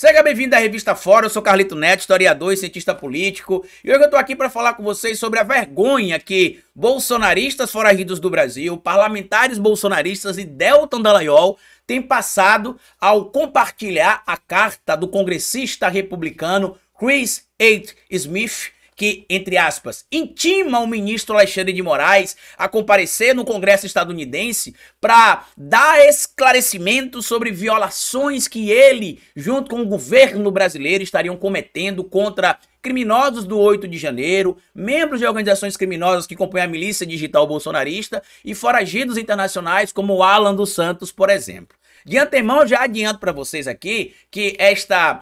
Seja bem-vindo à Revista Fora, eu sou Carlito Neto, historiador e cientista político, e hoje eu tô aqui para falar com vocês sobre a vergonha que bolsonaristas foragidos do Brasil, parlamentares bolsonaristas e Deltan Dallagnol têm passado ao compartilhar a carta do congressista republicano Chris H. Smith, que, entre aspas, intima o ministro Alexandre de Moraes a comparecer no Congresso estadunidense para dar esclarecimentos sobre violações que ele, junto com o governo brasileiro, estariam cometendo contra criminosos do 8 de janeiro, membros de organizações criminosas que compõem a milícia digital bolsonarista e foragidos internacionais como o Alan dos Santos, por exemplo. De antemão, já adianto para vocês aqui que esta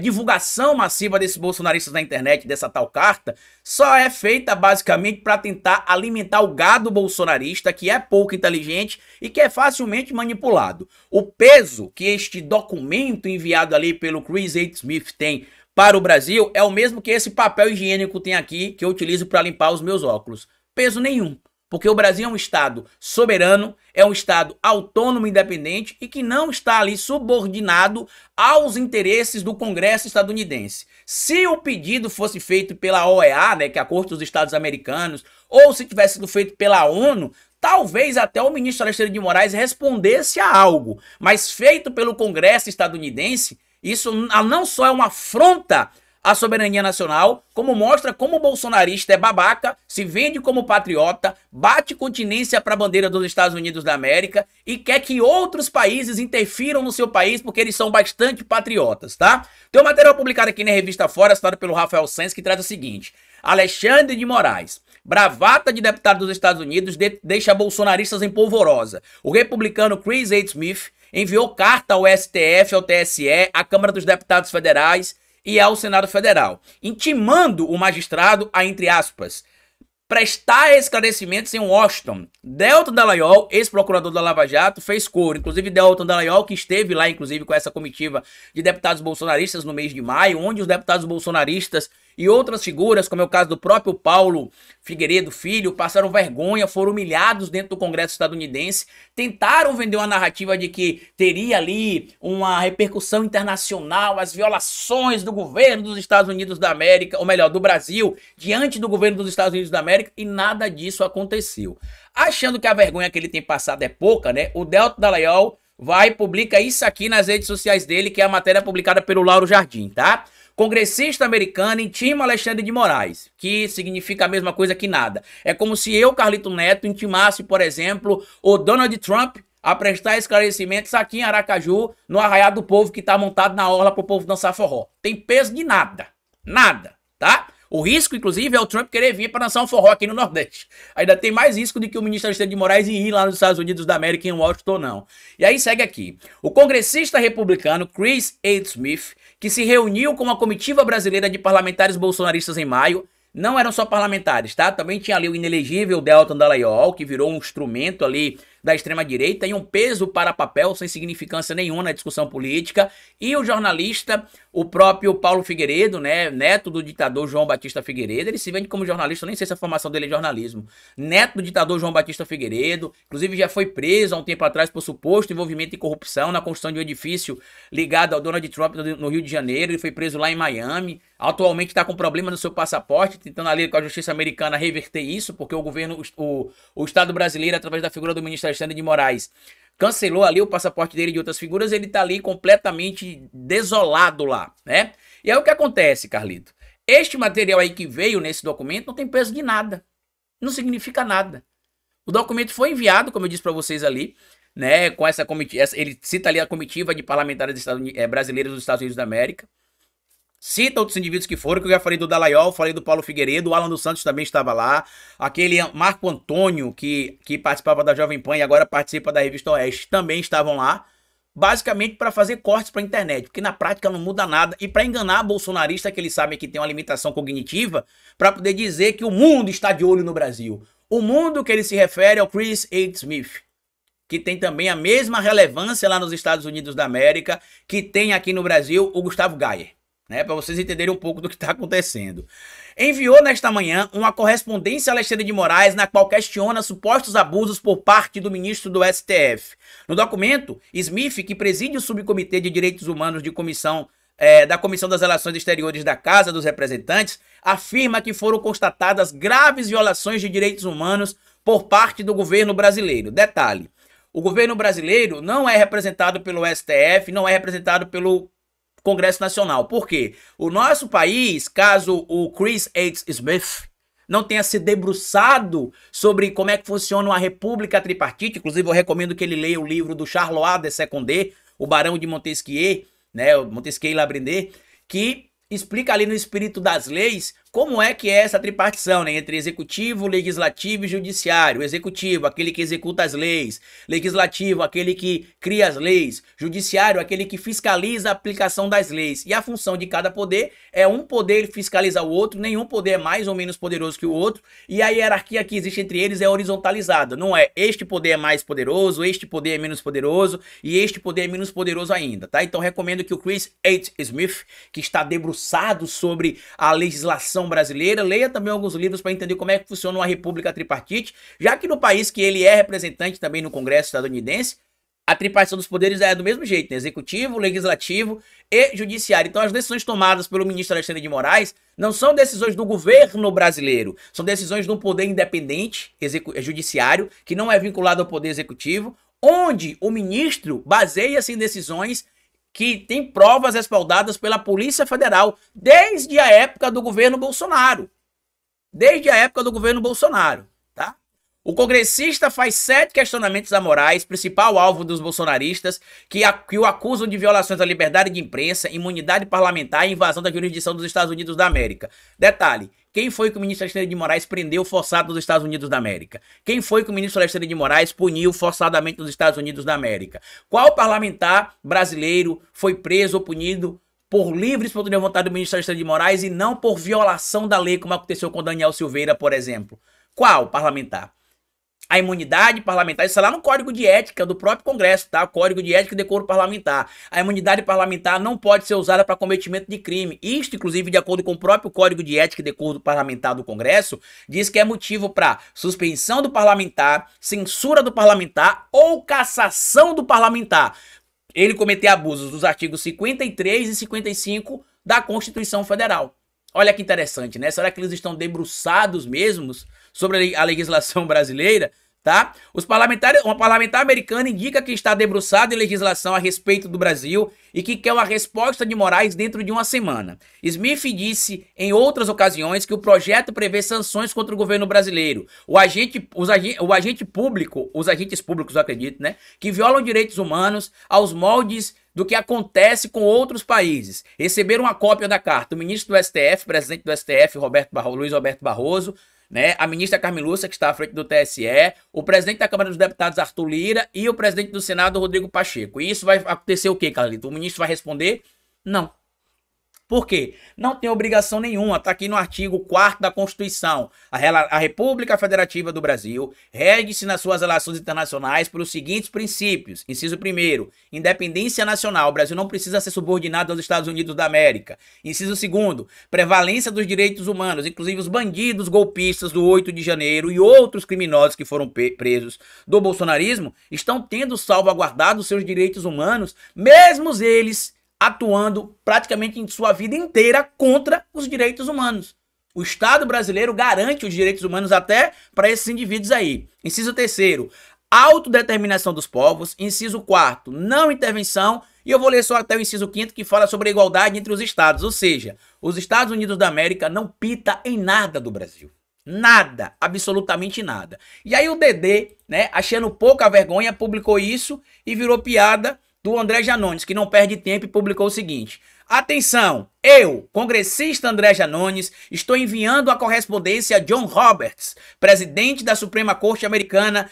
divulgação massiva desses bolsonaristas na internet, dessa tal carta, só é feita basicamente para tentar alimentar o gado bolsonarista, que é pouco inteligente e que é facilmente manipulado. O peso que este documento enviado ali pelo Chris H. Smith tem para o Brasil é o mesmo que esse papel higiênico tem aqui, que eu utilizo para limpar os meus óculos. Peso nenhum. Porque o Brasil é um estado soberano, é um estado autônomo e independente e que não está ali subordinado aos interesses do Congresso estadunidense. Se o pedido fosse feito pela OEA, né, que é a Corte dos Estados Americanos, ou se tivesse sido feito pela ONU, talvez até o ministro Alexandre de Moraes respondesse a algo. Mas feito pelo Congresso estadunidense, isso não só é uma afronta à soberania nacional, como mostra como o bolsonarista é babaca, se vende como patriota, bate continência para a bandeira dos Estados Unidos da América e quer que outros países interfiram no seu país porque eles são bastante patriotas, tá? Tem um material publicado aqui na Revista Fora, citado pelo Rafael Sanz, que traz o seguinte: Alexandre de Moraes, bravata de deputado dos Estados Unidos, deixa bolsonaristas em polvorosa. O republicano Chris H. Smith enviou carta ao STF, ao TSE, à Câmara dos Deputados Federais e ao Senado Federal, intimando o magistrado a, entre aspas, prestar esclarecimentos em Washington. Deltan Dallagnol, ex-procurador da Lava Jato, fez coro. Inclusive, Deltan Dallagnol, que esteve lá, inclusive, com essa comitiva de deputados bolsonaristas no mês de maio, onde os deputados bolsonaristas e outras figuras, como é o caso do próprio Paulo Figueiredo Filho, passaram vergonha, foram humilhados dentro do Congresso estadunidense, tentaram vender uma narrativa de que teria ali uma repercussão internacional, as violações do governo dos Estados Unidos da América, ou melhor, do Brasil, diante do governo dos Estados Unidos da América, e nada disso aconteceu. Achando que a vergonha que ele tem passado é pouca, né? O Deltan Dallagnol vai e publica isso aqui nas redes sociais dele, que é a matéria publicada pelo Lauro Jardim, tá? Congressista americano intima Alexandre de Moraes, que significa a mesma coisa que nada. É como se eu, Carlito Neto, intimasse, por exemplo, o Donald Trump a prestar esclarecimentos aqui em Aracaju, no Arraial do Povo, que tá montado na orla pro povo dançar forró. Tem peso de nada. Nada, tá? O risco, inclusive, é o Trump querer vir para dançar um forró aqui no Nordeste. Ainda tem mais risco do que o ministro Alexandre de Moraes ir lá nos Estados Unidos da América, em Washington, não. E aí segue aqui. O congressista republicano Chris H. Smith, que se reuniu com uma comitiva brasileira de parlamentares bolsonaristas em maio, não eram só parlamentares, tá? Também tinha ali o inelegível Deltan Dallagnol, que virou um instrumento ali da extrema-direita e um peso para papel sem significância nenhuma na discussão política, e o jornalista, o próprio Paulo Figueiredo, né, neto do ditador João Batista Figueiredo. Ele se vende como jornalista, eu nem sei se a formação dele é jornalismo, neto do ditador João Batista Figueiredo, inclusive já foi preso há um tempo atrás por suposto envolvimento em corrupção na construção de um edifício ligado ao Donald Trump no Rio de Janeiro. Ele foi preso lá em Miami, atualmente está com problema no seu passaporte, tentando ali com a justiça americana reverter isso, porque o governo, o Estado brasileiro, através da figura do ministro Alexandre de Moraes, cancelou ali o passaporte dele e de outras figuras. Ele tá ali completamente desolado lá, né? E aí o que acontece, Carlito? Este material aí que veio nesse documento não tem peso de nada. Não significa nada. O documento foi enviado, como eu disse para vocês ali, né, com essa comitiva, ele cita ali a comitiva de parlamentares brasileiros dos Estados Unidos da América. Cita outros indivíduos que foram, que eu já falei do Dallagnol, falei do Paulo Figueiredo, o Alan dos Santos também estava lá, aquele Marco Antônio, que participava da Jovem Pan e agora participa da Revista Oeste, também estavam lá, basicamente para fazer cortes para a internet, porque na prática não muda nada, e para enganar bolsonarista, que eles sabem que tem uma limitação cognitiva, para poder dizer que o mundo está de olho no Brasil. O mundo que ele se refere é o Chris H. Smith, que tem também a mesma relevância lá nos Estados Unidos da América, que tem aqui no Brasil o Gustavo Gayer, né, para vocês entenderem um pouco do que está acontecendo. Enviou nesta manhã uma correspondência a Alexandre de Moraes, na qual questiona supostos abusos por parte do ministro do STF. No documento, Smith, que preside o subcomitê de direitos humanos de comissão da Comissão das Relações Exteriores da Casa dos Representantes, afirma que foram constatadas graves violações de direitos humanos por parte do governo brasileiro. Detalhe, o governo brasileiro não é representado pelo STF, não é representado pelo Congresso Nacional. Por quê? O nosso país, caso o Chris H. Smith não tenha se debruçado sobre como é que funciona uma república tripartite, inclusive eu recomendo que ele leia o livro do Charlois de Secondé, o Barão de Montesquieu, né, o Montesquieu-Labrindé, que explica ali no espírito das leis como é que é essa tripartição, né, entre executivo, legislativo e judiciário. O executivo, aquele que executa as leis; legislativo, aquele que cria as leis; judiciário, aquele que fiscaliza a aplicação das leis. E a função de cada poder é um poder fiscalizar o outro, nenhum poder é mais ou menos poderoso que o outro, e a hierarquia que existe entre eles é horizontalizada. Não é este poder é mais poderoso, este poder é menos poderoso e este poder é menos poderoso ainda, tá? Então recomendo que o Chris H. Smith, que está debruçado sobre a legislação brasileira, leia também alguns livros para entender como é que funciona uma república tripartite, já que no país que ele é representante também no Congresso estadunidense, a tripartição dos poderes é do mesmo jeito, né? Executivo, legislativo e judiciário. Então as decisões tomadas pelo ministro Alexandre de Moraes não são decisões do governo brasileiro, são decisões de um poder independente, judiciário, que não é vinculado ao poder executivo, onde o ministro baseia-se em decisões que tem provas respaldadas pela Polícia Federal desde a época do governo Bolsonaro. Desde a época do governo Bolsonaro, tá? O congressista faz 7 questionamentos a Moraes, principal alvo dos bolsonaristas, que o acusam de violações à liberdade de imprensa, imunidade parlamentar e invasão da jurisdição dos Estados Unidos da América. Detalhe, quem foi que o ministro Alexandre de Moraes prendeu forçado nos Estados Unidos da América? Quem foi que o ministro Alexandre de Moraes puniu forçadamente nos Estados Unidos da América? Qual parlamentar brasileiro foi preso ou punido por livre e espontânea vontade do ministro Alexandre de Moraes e não por violação da lei, como aconteceu com Daniel Silveira, por exemplo? Qual parlamentar? A imunidade parlamentar, isso é lá no Código de Ética do próprio Congresso, tá? Código de Ética e Decoro Parlamentar. A imunidade parlamentar não pode ser usada para cometimento de crime. Isto, inclusive, de acordo com o próprio Código de Ética e Decoro Parlamentar do Congresso, diz que é motivo para suspensão do parlamentar, censura do parlamentar ou cassação do parlamentar. Ele cometer abusos dos artigos 53 e 55 da Constituição Federal. Olha que interessante, né? Será que eles estão debruçados mesmos sobre a legislação brasileira, tá? Uma parlamentar americana indica que está debruçado em legislação a respeito do Brasil e que quer uma resposta de Moraes dentro de uma semana. Smith disse em outras ocasiões que o projeto prevê sanções contra o governo brasileiro. Os agentes públicos, eu acredito, né? Que violam direitos humanos aos moldes do que acontece com outros países. Receberam uma cópia da carta o ministro do STF, presidente do STF, Luiz Roberto Barroso, né, a ministra Carmen Lúcia, que está à frente do TSE, o presidente da Câmara dos Deputados, Arthur Lira, e o presidente do Senado, Rodrigo Pacheco. E isso vai acontecer o quê, Carlito? O ministro vai responder? Não. Por quê? Não tem obrigação nenhuma, está aqui no artigo 4º da Constituição. A República Federativa do Brasil rege-se nas suas relações internacionais pelos seguintes princípios. Inciso 1º, independência nacional. O Brasil não precisa ser subordinado aos Estados Unidos da América. Inciso 2º, prevalência dos direitos humanos, inclusive os bandidos golpistas do 8 de janeiro e outros criminosos que foram presos do bolsonarismo estão tendo salvaguardados seus direitos humanos, mesmo eles atuando praticamente em sua vida inteira contra os direitos humanos. O Estado brasileiro garante os direitos humanos até para esses indivíduos aí. Inciso 3º, autodeterminação dos povos. Inciso 4º, não intervenção. E eu vou ler só até o inciso 5º, que fala sobre a igualdade entre os estados. Ou seja, os Estados Unidos da América não pita em nada do Brasil. Nada, absolutamente nada. E aí o Dedê, né, achando pouca vergonha, publicou isso e virou piada do André Janones, que não perde tempo e publicou o seguinte: atenção, eu, congressista André Janones, estou enviando a correspondência a John Roberts, presidente da Suprema Corte Americana,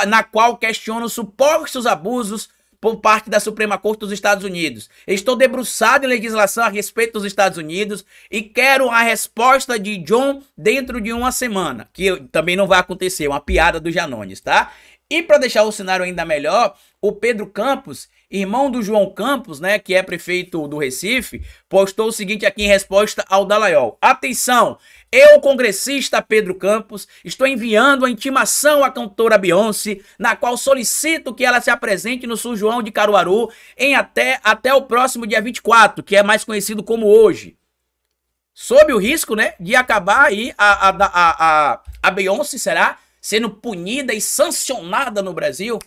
na qual questiono supostos abusos por parte da Suprema Corte dos Estados Unidos. Estou debruçado em legislação a respeito dos Estados Unidos e quero a resposta de John dentro de uma semana, que também não vai acontecer, uma piada do Janones, tá? E para deixar o cenário ainda melhor, o Pedro Campos, irmão do João Campos, né, que é prefeito do Recife, postou o seguinte aqui em resposta ao Dallagnol: atenção, Eu, congressista Pedro Campos, estou enviando a intimação à cantora Beyoncé, na qual solicito que ela se apresente no São João de Caruaru em até o próximo dia 24, que é mais conhecido como hoje. Sob o risco, né, de acabar aí a Beyoncé, será, sendo punida e sancionada no Brasil.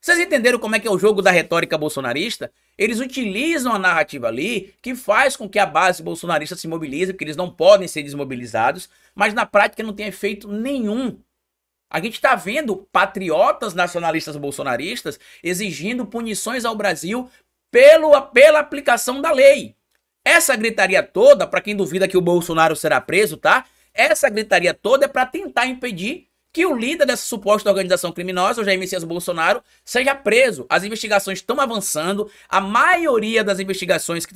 Vocês entenderam como é que é o jogo da retórica bolsonarista? Eles utilizam a narrativa ali que faz com que a base bolsonarista se mobilize, porque eles não podem ser desmobilizados, mas na prática não tem efeito nenhum. A gente está vendo patriotas nacionalistas bolsonaristas exigindo punições ao Brasil pela aplicação da lei. Essa gritaria toda, para quem duvida que o Bolsonaro será preso, tá? Essa gritaria toda é para tentar impedir que o líder dessa suposta organização criminosa, o Jair Messias Bolsonaro, seja preso. As investigações estão avançando, a maioria das investigações que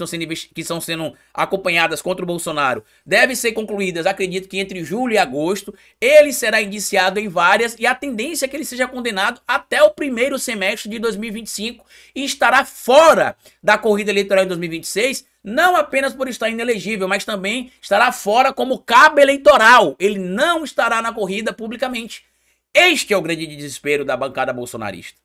estão sendo acompanhadas contra o Bolsonaro devem ser concluídas, acredito que entre julho e agosto. Ele será indiciado em várias e a tendência é que ele seja condenado até o primeiro semestre de 2025 e estará fora da corrida eleitoral em 2026, não apenas por estar inelegível, mas também estará fora como cabo eleitoral. Ele não estará na corrida publicamente. Este é o grande desespero da bancada bolsonarista.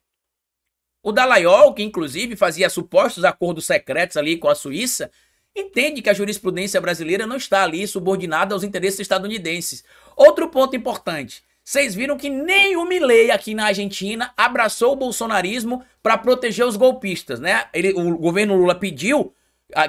O Dallagnol, que inclusive fazia supostos acordos secretos ali com a Suíça, entende que a jurisprudência brasileira não está ali subordinada aos interesses estadunidenses. Outro ponto importante. Vocês viram que nem o Milei aqui na Argentina abraçou o bolsonarismo para proteger os golpistas, né? O governo Lula pediu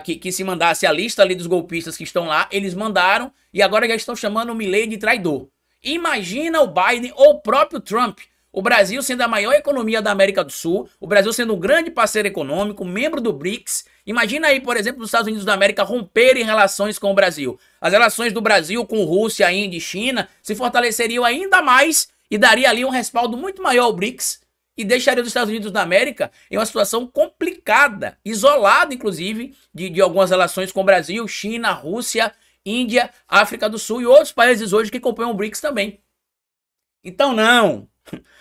que se mandasse a lista ali dos golpistas que estão lá, eles mandaram e agora já estão chamando o Milei de traidor. Imagina o Biden ou o próprio Trump, o Brasil sendo a maior economia da América do Sul, o Brasil sendo um grande parceiro econômico, membro do BRICS. Imagina aí, por exemplo, os Estados Unidos da América romperem relações com o Brasil. As relações do Brasil com Rússia, Índia e China se fortaleceriam ainda mais e daria ali um respaldo muito maior ao BRICS. E deixaria os Estados Unidos da América em uma situação complicada, isolada, inclusive, de algumas relações com o Brasil, China, Rússia, Índia, África do Sul e outros países hoje que compõem o BRICS também. Então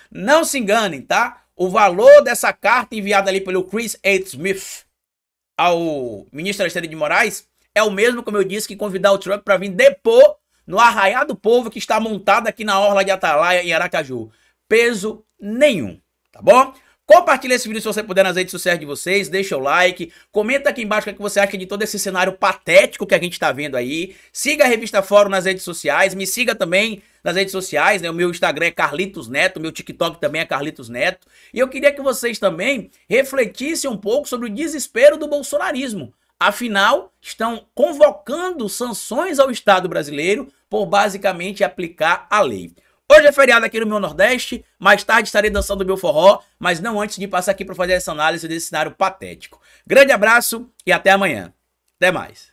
não se enganem, tá? O valor dessa carta enviada ali pelo Chris A. Smith ao ministro Alexandre de Moraes é o mesmo, como eu disse, que convidar o Trump para vir depor no Arraial do Povo que está montado aqui na orla de Atalaia, em Aracaju. Peso nenhum. Tá bom? Compartilha esse vídeo se você puder nas redes sociais de vocês, deixa o like, comenta aqui embaixo o que você acha de todo esse cenário patético que a gente tá vendo aí. Siga a Revista Fórum nas redes sociais, me siga também nas redes sociais, né? O meu Instagram é Carlitos Neto, o meu TikTok também é Carlitos Neto. E eu queria que vocês também refletissem um pouco sobre o desespero do bolsonarismo. Afinal, estão convocando sanções ao Estado brasileiro por basicamente aplicar a lei. Hoje é feriado aqui no meu Nordeste, mais tarde estarei dançando o meu forró, mas não antes de passar aqui para fazer essa análise desse cenário patético. Grande abraço e até amanhã. Até mais.